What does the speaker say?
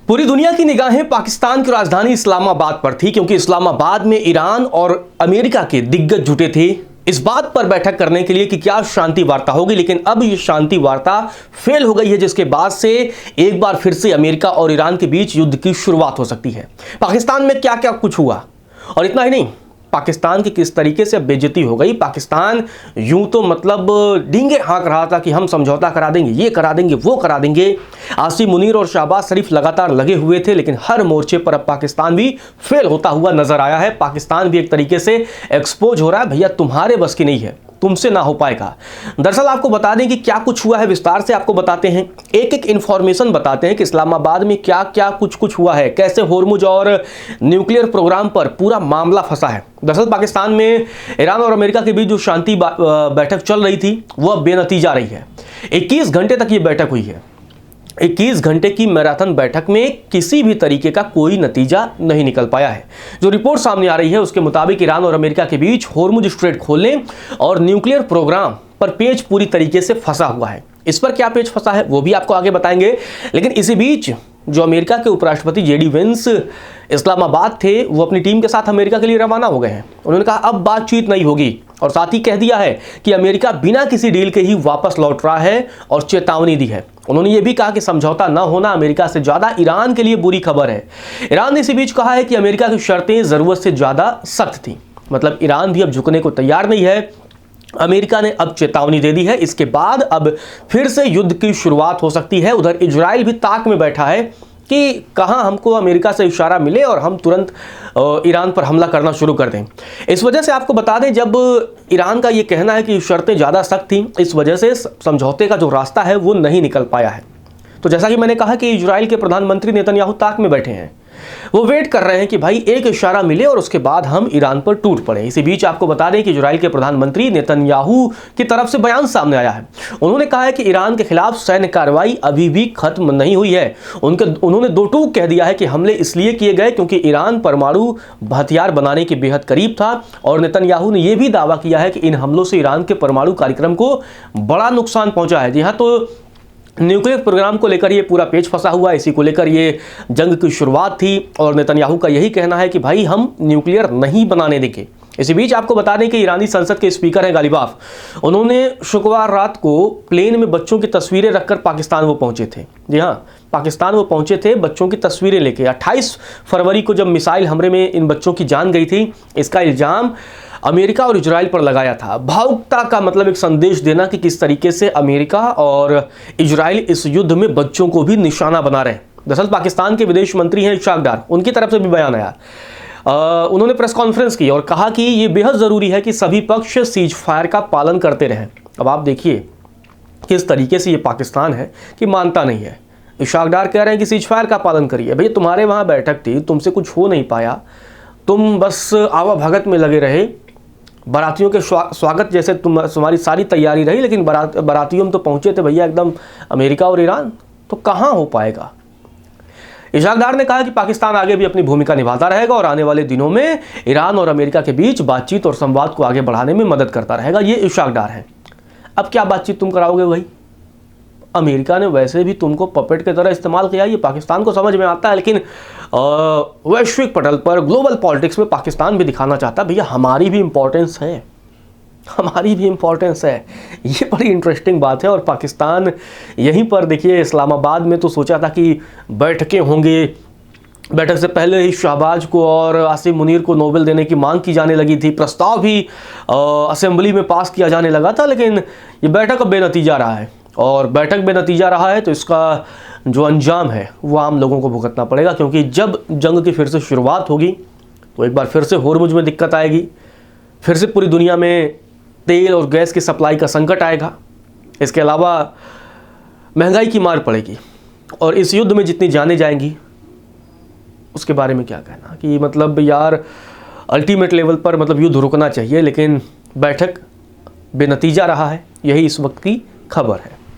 पूरी दुनिया की निगाहें पाकिस्तान की राजधानी इस्लामाबाद पर थी, क्योंकि इस्लामाबाद में ईरान और अमेरिका के दिग्गज जुटे थे इस बात पर बैठक करने के लिए कि क्या शांति वार्ता होगी। लेकिन अब ये शांति वार्ता फेल हो गई है, जिसके बाद से एक बार फिर से अमेरिका और ईरान के बीच युद्ध की शुरुआत हो सकती है। पाकिस्तान में क्या क्या कुछ हुआ, और इतना ही नहीं, पाकिस्तान की किस तरीके से बेइज्जती हो गई। पाकिस्तान यूं तो मतलब डींगे हाँक रहा था कि हम समझौता करा देंगे, ये करा देंगे, वो करा देंगे। आसिम मुनीर और शहबाज शरीफ लगातार लगे हुए थे, लेकिन हर मोर्चे पर अब पाकिस्तान भी फेल होता हुआ नजर आया है। पाकिस्तान भी एक तरीके से एक्सपोज हो रहा है, भैया तुम्हारे बस की नहीं है, तुमसे ना हो पाएगा। दरअसल आपको बता दें कि क्या कुछ हुआ है, विस्तार से आपको बताते हैं, एक एक इंफॉर्मेशन बताते हैं कि इस्लामाबाद में क्या क्या कुछ हुआ है, कैसे होर्मुज और न्यूक्लियर प्रोग्राम पर पूरा मामला फंसा है। दरअसल पाकिस्तान में ईरान और अमेरिका के बीच जो शांति बैठक चल रही थी वह बेनतीजा रही है। 21 घंटे तक ये बैठक हुई है। 21 घंटे की मैराथन बैठक में किसी भी तरीके का कोई नतीजा नहीं निकल पाया है। जो रिपोर्ट सामने आ रही है उसके मुताबिक ईरान और अमेरिका के बीच होर्मुज स्ट्रेट खोलने और न्यूक्लियर प्रोग्राम पर पेच पूरी तरीके से फंसा हुआ है। इस पर क्या पेच फंसा है वो भी आपको आगे बताएंगे। लेकिन इसी बीच जो अमेरिका के उपराष्ट्रपति जेडी वेंस इस्लामाबाद थे, वो अपनी टीम के साथ अमेरिका के लिए रवाना हो गए हैं। उन्होंने कहा अब बातचीत नहीं होगी, और साथ ही कह दिया है कि अमेरिका बिना किसी डील के ही वापस लौट रहा है, और चेतावनी दी है। उन्होंने ये भी कहा कि समझौता न होना अमेरिका से ज्यादा ईरान के लिए बुरी खबर है। ईरान ने इसी बीच कहा है कि अमेरिका की शर्तें जरूरत से ज्यादा सख्त थी, मतलब ईरान भी अब झुकने को तैयार नहीं है। अमेरिका ने अब चेतावनी दे दी है, इसके बाद अब फिर से युद्ध की शुरुआत हो सकती है। उधर इजराइल भी ताक में बैठा है कि कहां हमको अमेरिका से इशारा मिले और हम तुरंत ईरान पर हमला करना शुरू कर दें। इस वजह से आपको बता दें, जब ईरान का ये कहना है कि शर्तें ज़्यादा सख्त थीं, इस वजह से समझौते का जो रास्ता है वो नहीं निकल पाया है। तो जैसा कि मैंने कहा कि इजराइल के प्रधानमंत्री नेतन्याहू ताक में बैठे हैं, वो वेट कर रहे हैं कि भाई एक इशारा मिले और उसके बाद हम ईरान पर टूट पड़े। इसी बीच आपको बता दें कि इजराइल के प्रधानमंत्री नेतन्याहू की तरफ से बयान सामने आया है। उन्होंने कहा है कि ईरान के खिलाफ सैन्य कार्रवाई अभी भी खत्म नहीं हुई है। उन्होंने दो टूक कह दिया है कि हमले इसलिए किए गए क्योंकि ईरान परमाणु हथियार बनाने के बेहद करीब था, और नेतन्याहू ने यह भी दावा किया है कि इन हमलों से ईरान के परमाणु कार्यक्रम को बड़ा नुकसान पहुंचा है। जी हाँ, तो न्यूक्लियर प्रोग्राम को लेकर ये पूरा पेच फंसा हुआ है, इसी को लेकर ये जंग की शुरुआत थी, और नेतन्याहू का यही कहना है कि भाई हम न्यूक्लियर नहीं बनाने देंगे। इसी बीच आपको बता दें कि ईरानी संसद के स्पीकर हैं गालिबाफ, उन्होंने शुक्रवार रात को प्लेन में बच्चों की तस्वीरें रखकर पाकिस्तान वो पहुंचे थे। जी हाँ, पाकिस्तान वो पहुंचे थे बच्चों की तस्वीरें लेके। 28 फरवरी को जब मिसाइल हमले में इन बच्चों की जान गई थी, इसका इल्जाम अमेरिका और इजराइल पर लगाया था। भावुकता का मतलब एक संदेश देना कि किस तरीके से अमेरिका और इजराइल इस युद्ध में बच्चों को भी निशाना बना रहे हैं। दरअसल पाकिस्तान के विदेश मंत्री हैं इशाक डार, उनकी तरफ से भी बयान आया। उन्होंने प्रेस कॉन्फ्रेंस की और कहा कि ये बेहद ज़रूरी है कि सभी पक्ष सीज फायर का पालन करते रहें। अब आप देखिए किस तरीके से ये पाकिस्तान है कि मानता नहीं है। इशाक डार कह रहे हैं कि सीज फायर का पालन करिए। भैया तुम्हारे वहाँ बैठक थी, तुमसे कुछ हो नहीं पाया, तुम बस आवा भगत में लगे रहे। बारातियों के स्वागत जैसे तुम्हारी सारी तैयारी रही, लेकिन बारातियों में तो पहुंचे थे भैया एकदम अमेरिका और ईरान, तो कहां हो पाएगा। इशाक डार ने कहा कि पाकिस्तान आगे भी अपनी भूमिका निभाता रहेगा और आने वाले दिनों में ईरान और अमेरिका के बीच बातचीत और संवाद को आगे बढ़ाने में मदद करता रहेगा। ये इशाक डार है। अब क्या बातचीत तुम कराओगे भाई? अमेरिका ने वैसे भी तुमको पपेट की तरह इस्तेमाल किया, ये पाकिस्तान को समझ में आता है, लेकिन वैश्विक पटल पर ग्लोबल पॉलिटिक्स में पाकिस्तान भी दिखाना चाहता है भैया हमारी भी इम्पोर्टेंस है, हमारी भी इम्पोर्टेंस है। ये बड़ी इंटरेस्टिंग बात है। और पाकिस्तान यहीं पर देखिए, इस्लामाबाद में तो सोचा था कि बैठकें होंगे, बैठक से पहले ही शहबाज को और आसिम मुनीर को नोबेल देने की मांग की जाने लगी थी, प्रस्ताव भी असेंबली में पास किया जाने लगा था, लेकिन ये बैठक अब बेनतीजा रहा है। और बैठक बेनतीजा रहा है तो इसका जो अंजाम है वो आम लोगों को भुगतना पड़ेगा, क्योंकि जब जंग की फिर से शुरुआत होगी तो एक बार फिर से होर्मुज में दिक्कत आएगी, फिर से पूरी दुनिया में तेल और गैस की सप्लाई का संकट आएगा। इसके अलावा महंगाई की मार पड़ेगी, और इस युद्ध में जितनी जानें जाएंगी उसके बारे में क्या कहना कि मतलब यार अल्टीमेट लेवल पर मतलब युद्ध रुकना चाहिए, लेकिन बैठक बेनतीजा रहा है। यही इस वक्त की खबर है।